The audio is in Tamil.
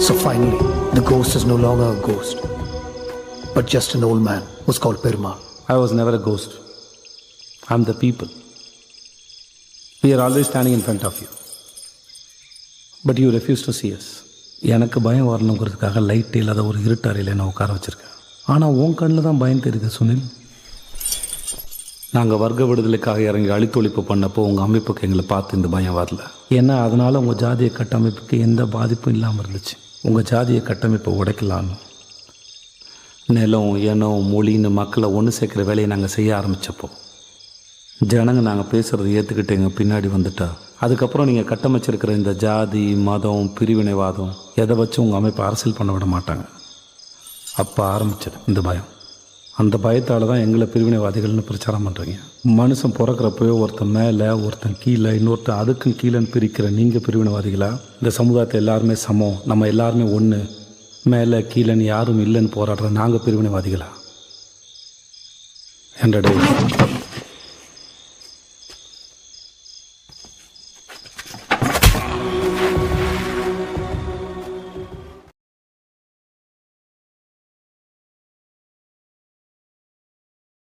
So finally, the ghost is no longer a ghost, but just an old man who's called Perumal. I was never a ghost. I'm the people. We are always standing in front of you. But you refuse to see us. எனக்கு பயம் வரணுங்கிறதுக்காக லைட் இல்லாத ஒரு இருட்டறையில் என்ன உட்கார வச்சுருக்கேன். ஆனால் உன் கண்ணில் தான் பயம் தெரியுது சுனில். நாங்கள் வர்க்க விடுதலைக்காக இறங்கி அழித்தொழிப்பு பண்ணப்போ உங்கள் அமைப்புக்கு எங்களை பார்த்து இந்த பயம் வரல. ஏன்னா அதனால் உங்கள் ஜாதிய கட்டமைப்புக்கு எந்த பாதிப்பும் இல்லாமல் இருந்துச்சு. உங்கள் ஜாதிய கட்டமைப்பை உடைக்கலான்னு நிலம் இனம் மொழின்னு மக்களை ஒன்று சேர்க்குற வேலையை நாங்கள் செய்ய ஆரம்பித்தப்போ ஜனங்க நாங்கள் பேசுகிறத ஏற்றுக்கிட்டு எங்கள் பின்னாடி வந்துட்டா அதுக்கப்புறம் நீங்கள் கட்டமைச்சிருக்கிற இந்த ஜாதி மதம் பிரிவினைவாதம் எதை வச்சு உங்கள் அமைப்பை அரசியல் பண்ண விட மாட்டாங்க. அப்போ ஆரம்பிச்சது இந்த பயம். அந்த பயத்தால் தான் எங்களை பிரிவினைவாதிகள்னு பிரச்சாரம் பண்ணுறீங்க. மனுஷன் பிறக்கிறப்போ ஒருத்தன் மேலே ஒருத்தன் கீழே இன்னொருத்தன் அதுக்கும் கீழேன்னு பிரிக்கிற நீங்கள் பிரிவினைவாதிகளா? இந்த சமுதாயத்தை எல்லாருமே சமம், நம்ம எல்லாருமே ஒன்று, மேலே கீழேன்னு யாரும் இல்லைன்னு போராடுற நாங்கள் பிரிவினைவாதிகளா? என்ற